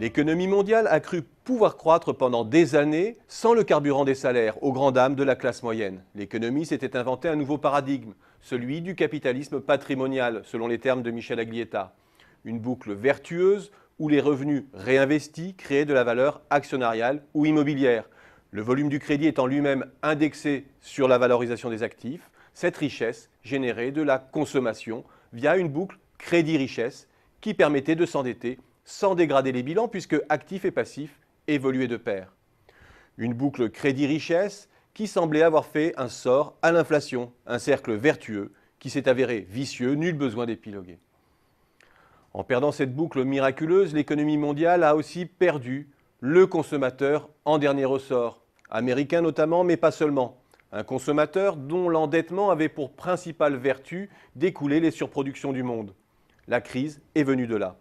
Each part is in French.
L'économie mondiale a cru pouvoir croître pendant des années sans le carburant des salaires, aux grandes dames de la classe moyenne. L'économie s'était inventé un nouveau paradigme, celui du capitalisme patrimonial, selon les termes de Michel Aglietta. Une boucle vertueuse où les revenus réinvestis créaient de la valeur actionnariale ou immobilière. Le volume du crédit étant lui-même indexé sur la valorisation des actifs, cette richesse générait de la consommation via une boucle crédit-richesse qui permettait de s'endetter sans dégrader les bilans puisque actifs et passifs évoluaient de pair. Une boucle crédit-richesse qui semblait avoir fait un sort à l'inflation, un cercle vertueux qui s'est avéré vicieux, nul besoin d'épiloguer. En perdant cette boucle miraculeuse, l'économie mondiale a aussi perdu le consommateur en dernier ressort, américain notamment, mais pas seulement. Un consommateur dont l'endettement avait pour principale vertu d'écouler les surproductions du monde. La crise est venue de là.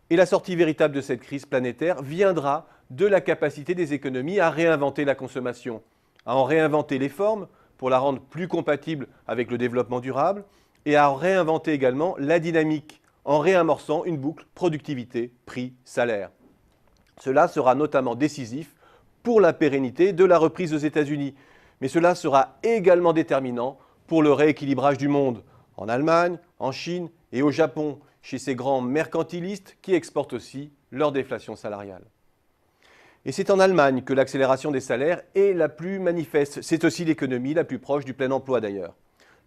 Et la sortie véritable de cette crise planétaire viendra de la capacité des économies à réinventer la consommation, à en réinventer les formes pour la rendre plus compatible avec le développement durable et à réinventer également la dynamique en réamorçant une boucle productivité-prix-salaire. Cela sera notamment décisif pour la pérennité de la reprise aux États-Unis, mais cela sera également déterminant pour le rééquilibrage du monde, en Allemagne, en Chine et au Japon, chez ces grands mercantilistes qui exportent aussi leur déflation salariale. Et c'est en Allemagne que l'accélération des salaires est la plus manifeste. C'est aussi l'économie la plus proche du plein emploi d'ailleurs.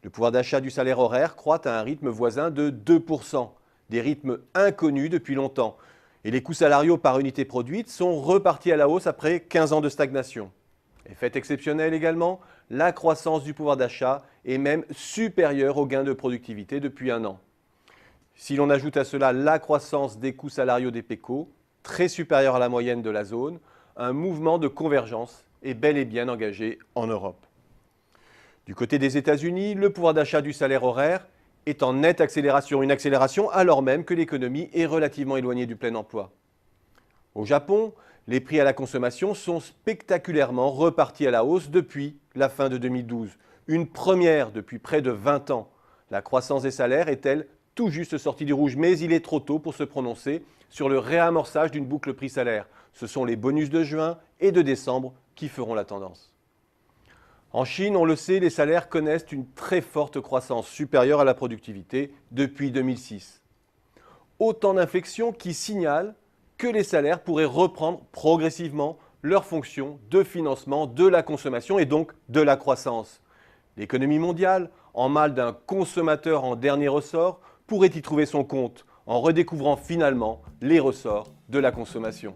Le pouvoir d'achat du salaire horaire croît à un rythme voisin de 2%, des rythmes inconnus depuis longtemps. Et les coûts salariaux par unité produite sont repartis à la hausse après 15 ans de stagnation. Et fait exceptionnel également, la croissance du pouvoir d'achat est même supérieure aux gains de productivité depuis un an. Si l'on ajoute à cela la croissance des coûts salariaux des PECO, très supérieure à la moyenne de la zone, un mouvement de convergence est bel et bien engagé en Europe. Du côté des États-Unis, le pouvoir d'achat du salaire horaire est en nette accélération, une accélération alors même que l'économie est relativement éloignée du plein emploi. Au Japon, les prix à la consommation sont spectaculairement repartis à la hausse depuis la fin de 2012, une première depuis près de 20 ans. La croissance des salaires est-elle tout juste sortie du rouge, mais il est trop tôt pour se prononcer sur le réamorçage d'une boucle prix-salaire. Ce sont les bonus de juin et de décembre qui feront la tendance. En Chine, on le sait, les salaires connaissent une très forte croissance supérieure à la productivité depuis 2006. Autant d'inflexions qui signalent que les salaires pourraient reprendre progressivement leur fonction de financement de la consommation et donc de la croissance. L'économie mondiale, en mal d'un consommateur en dernier ressort, pourrait y trouver son compte en redécouvrant finalement les ressorts de la consommation.